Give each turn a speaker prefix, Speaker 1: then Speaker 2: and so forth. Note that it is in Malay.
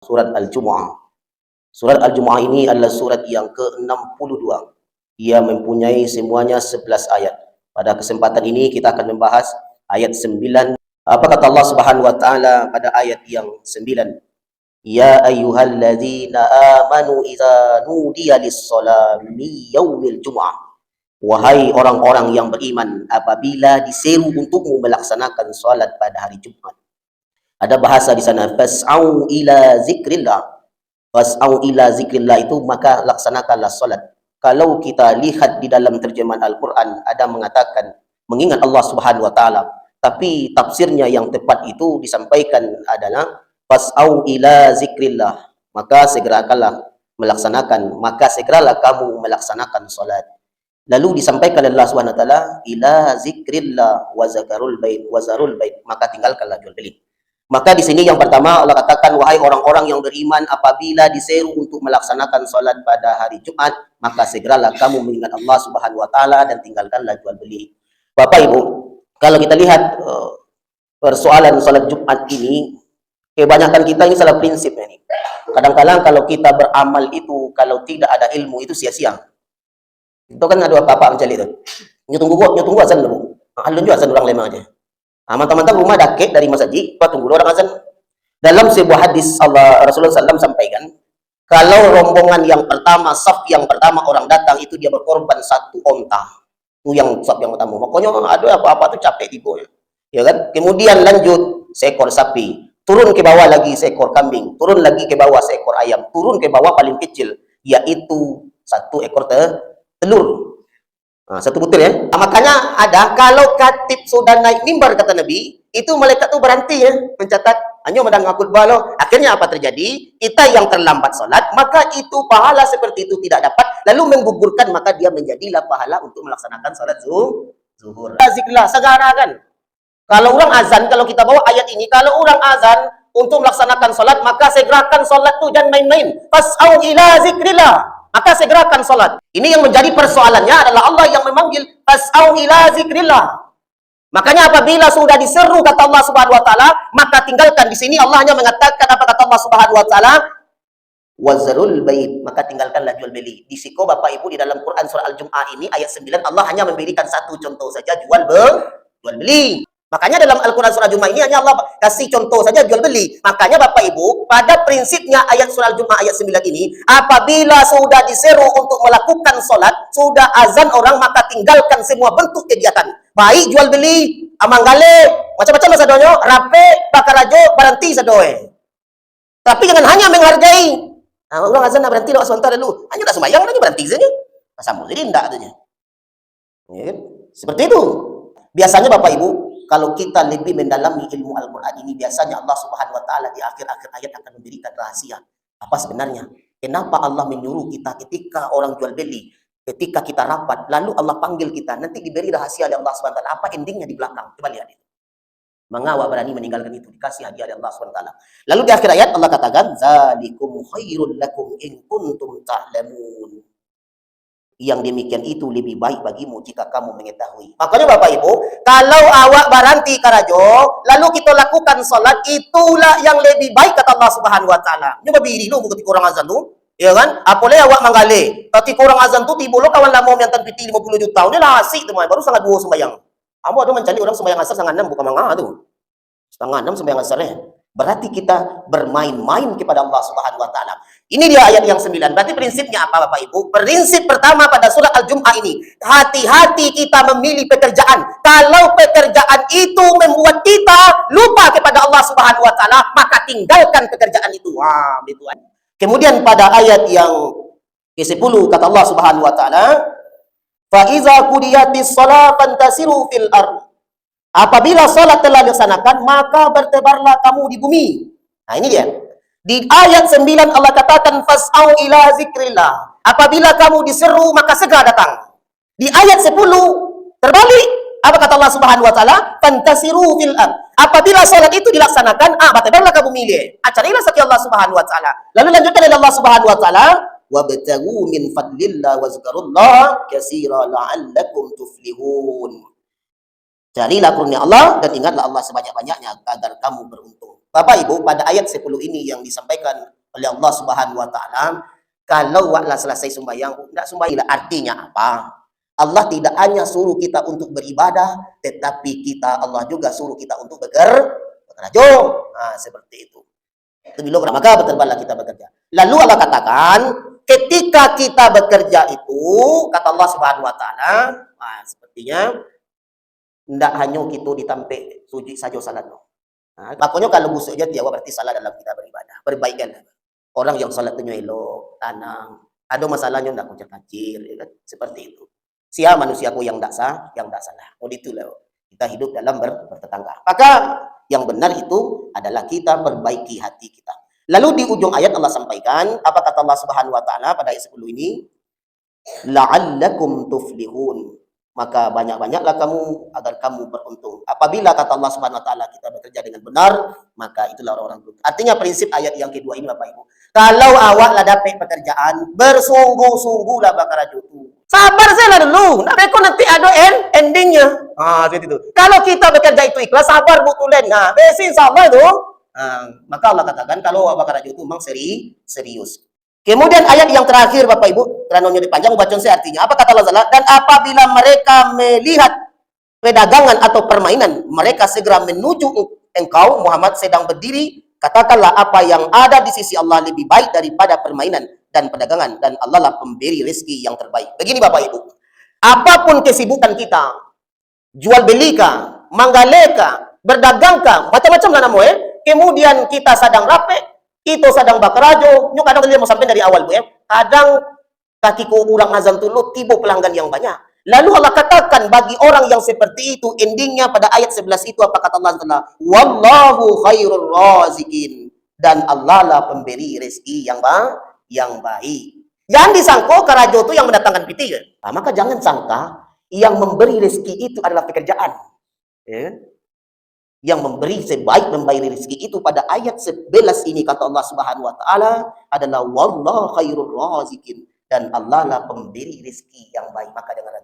Speaker 1: Surat Al-Jumu'ah. Surat Al-Jumu'ah ini adalah surat yang ke-62. Ia mempunyai semuanya 11 ayat. Pada kesempatan ini kita akan membahas ayat 9. Apa kata Allah Subhanahu wa taala pada ayat yang 9? Ya ayyuhalladzina amanu idza nudiya lis-shalati min yaumil jumu'ah. Wahai orang-orang yang beriman, apabila diseru untukmu melaksanakan salat pada hari Jumat. Ada bahasa di sana, fas'au ila zikrillah. Fas'au ila zikrillah itu maka laksanakanlah salat. Kalau kita lihat di dalam terjemahan Al-Quran, ada mengatakan mengingat Allah Subhanahu wa taala. Tapi tafsirnya yang tepat itu disampaikan adalah fas'au ila zikrillah. Maka segerakanlah melaksanakan, maka segeralah kamu melaksanakan salat. Lalu disampaikan oleh Allah Subhanahu wa taala, ila zikrillah wa zakarul bait wa zarul bait, maka tinggalkanlah jual beli. Maka di sini yang pertama Allah katakan, wahai orang-orang yang beriman, apabila diseru untuk melaksanakan salat pada hari Jumat, maka segeralah kamu mengingat Allah Subhanahu wa taala dan tinggalkanlah jual beli. Bapak Ibu, kalau kita lihat persoalan salat Jumat ini, kebanyakan kita ini salah prinsip ini. Kadang-kadang kalau kita beramal itu, kalau tidak ada ilmu itu sia-sia. Itu kan ada apa-apa macam itu. Nyutunggu azan dulu. Alun juga azan orang lemah aja. Teman-teman rumah dakek dari masjid, tunggu orang azan. Dalam sebuah hadis Rasulullah SAW sampaikan, kalau rombongan yang pertama, saf yang pertama orang datang itu dia berkorban satu onta. Itu yang saf yang pertama. Makanya ada apa-apa tuh capek tiba. Ya kan? Kemudian lanjut seekor sapi, turun ke bawah lagi seekor kambing, turun lagi ke bawah seekor ayam, turun ke bawah paling kecil yaitu satu ekor telur. Satu butir ya. Makanya ada kalau khatib sudah naik mimbar kata Nabi, itu malaikat tu berhenti ya mencatat. Hanya medang ngakut balo. Akhirnya apa terjadi? Kita yang terlambat solat, maka itu pahala seperti itu tidak dapat, lalu menggugurkan, maka dia menjadilah pahala untuk melaksanakan salat zuhur. Zikirlah segera kan. Kalau orang azan, kalau kita bawa ayat ini, kalau orang azan untuk melaksanakan salat, maka segerakan salat tu jangan main-main. Fas'au ila zikrillah. Maka segerakan salat. Ini yang menjadi persoalannya adalah Allah yang memanggil fas'au ila zikrillah. Makanya apabila sudah diseru kata Allah Subhanahu wa taala, maka tinggalkan. Di sini Allah hanya mengatakan apa kata Allah Subhanahu wa taala? Wazarul bait, maka tinggalkanlah jual beli. Di siko Bapak Ibu di dalam Quran surah Al-Jumu'ah ini ayat 9 Allah hanya memberikan satu contoh saja, jual beli. Makanya dalam Al-Quran surah Jumu'ah ini hanya Allah kasih contoh saja jual beli. Makanya Bapak Ibu, pada prinsipnya ayat surah Jumu'ah ayat 9 ini, apabila sudah diseru untuk melakukan sholat, sudah azan orang, maka tinggalkan semua bentuk kegiatan. Baik jual beli, amanggale, macam-macam sadonya, rape, bakarajo, berhenti sadoe. Tapi jangan hanya menghargai. Orang azan nak berhenti lewat sebentar dulu. Hanya tak sembahyang lagi berhenti saja. Sama jadi tidak adanya. Ya, seperti itu. Biasanya Bapak Ibu, kalau kita lebih mendalami ilmu Al-Quran ini, biasanya Allah Subhanahu wa taala di akhir-akhir ayat akan memberikan rahasia. Apa sebenarnya? Kenapa Allah menyuruh kita ketika orang jual beli, ketika kita rapat, lalu Allah panggil kita, nanti diberi rahasia oleh Allah Subhanahu wa taala. Apa endingnya di belakang? Coba lihat itu. Mengawak berani meninggalkan itu, dikasih hadiah oleh Allah Subhanahu wa taala. Lalu di akhir ayat Allah katakan, "Zalikum khairul lakum in kuntum ta'lamun." Yang demikian itu lebih baik bagimu jika kamu mengetahui. Makanya Bapak Ibu, kalau awak berhenti karajo, lalu kita lakukan salat, itulah yang lebih baik kata Allah Subhanahu wa taala. Nyoba biri lu ketika orang azan tu, ya kan? Apole awak manggale. Ketika orang azan tu tiba lo kawan lama yang tan piti 50 juta. Ini lah asik tu, baru sangat dua sembahyang. Ambo ada mencari orang sembahyang asar setengah 6 bukan mangga tu. Setengah 6 sembahyang asarnya. Berarti kita bermain-main kepada Allah Subhanahu wa taala. Ini dia ayat yang 9. Berarti prinsipnya apa Bapak Ibu? Prinsip pertama pada surah Al-Jumu'ah ini, hati-hati kita memilih pekerjaan. Kalau pekerjaan itu membuat kita lupa kepada Allah Subhanahu wa taala, maka tinggalkan pekerjaan itu. Wah, itu. Kemudian pada ayat yang ke-10 kata Allah Subhanahu wa taala, "Fa iza qudiyatis shalah fantasiru fil ardh." Apabila salat telah dilaksanakan, maka bertebarlah kamu di bumi. Nah, ini dia. Di ayat 9 Allah katakan fas'au ila zikrillah. Apabila kamu diseru maka segera datang. Di ayat 10 terbalik. Apa kata Allah Subhanahu wa taala? Fantasiru fil ard. Apabila salat itu dilaksanakan, bertebarlah kamu milih. Carilah sakit Allah Subhanahu wa taala. Lalu lanjutkan oleh Allah Subhanahu wa taala, wabtaghu min fadlillah wazkurullaha katsira la'allakum tuflihun. Carilah kurnia Allah dan ingatlah Allah sebanyak-banyaknya agar kamu beruntung. Bapak Ibu, pada ayat 10 ini yang disampaikan oleh Allah Subhanahu wa taala, kalau waklah selesai sembahyang, tidak sembahyang. Artinya apa? Allah tidak hanya suruh kita untuk beribadah, tetapi Allah juga suruh kita untuk bekerja. Nah, seperti itu. Maka berterbanglah kita bekerja. Lalu Allah katakan, ketika kita bekerja itu, kata Allah Subhanahu wa taala, nah, sepertinya tidak hanya kita ditampe suji saja salat. Nah, makanya kalau busuk aja dia berarti salah dalam kita beribadah. Perbaikan. Orang yang salat itu elok, tenang. Ada masalahnya tidak kacir, ya kan? Seperti itu. Siapa manusiaku yang tidak sah, yang tidak salah. Oh itulah kita hidup dalam bertetangga. Maka yang benar itu adalah kita perbaiki hati kita. Lalu di ujung ayat Allah sampaikan, apa kata Allah Subhanahu wa taala pada ayat 10 ini? La'allakum tuflihun. Maka banyak-banyaklah kamu agar kamu beruntung. Apabila kata Allah Subhanahu wa taala kita bekerja dengan benar, maka itulah orang-orang beruntung. Artinya prinsip ayat yang kedua ini Bapak Ibu. Kalau awaklah dapat pekerjaan, bersungguh-sungguhlah bakal jutu. Sabar saya dulu. Nanti ada endingnya. Itu. Kalau kita bekerja itu ikhlas, sabar butulen. Nah, besi insyaallah itu. Maka Allah katakan kalau bakal jutu memang serius. Kemudian ayat yang terakhir Bapak Ibu, karena panjang bacaan saya artinya apa kata Allah? Dan apabila mereka melihat pedagangan atau permainan, mereka segera menuju engkau Muhammad sedang berdiri, katakanlah apa yang ada di sisi Allah lebih baik daripada permainan dan perdagangan, dan Allah lah pemberi rezeki yang terbaik. Begini Bapak Ibu, apapun kesibukan kita, jual belika, manggaleka, berdagangka, macam-macam lah namanya, kemudian kita sedang rapi, kita sedang bakarajo, nyuk kadang dia mau sampai dari awal Bu ya. Kadang kakiku urang azan tulu tiba pelanggan yang banyak. Lalu Allah katakan bagi orang yang seperti itu endingnya pada ayat 11 itu apa kata Allah Taala? Wallahu khairur razikin, dan Allah lah pemberi rezeki yang baik. Jangan disangka karajo itu yang mendatangkan piti ya. Maka jangan sangka yang memberi rezeki itu adalah pekerjaan. Ya. Yang memberi sebaik membayar rezeki itu pada ayat 11 ini kata Allah Subhanahu wa taala adalah wallahu khairur razikin, dan Allah lah pemberi rezeki yang baik. Maka dengan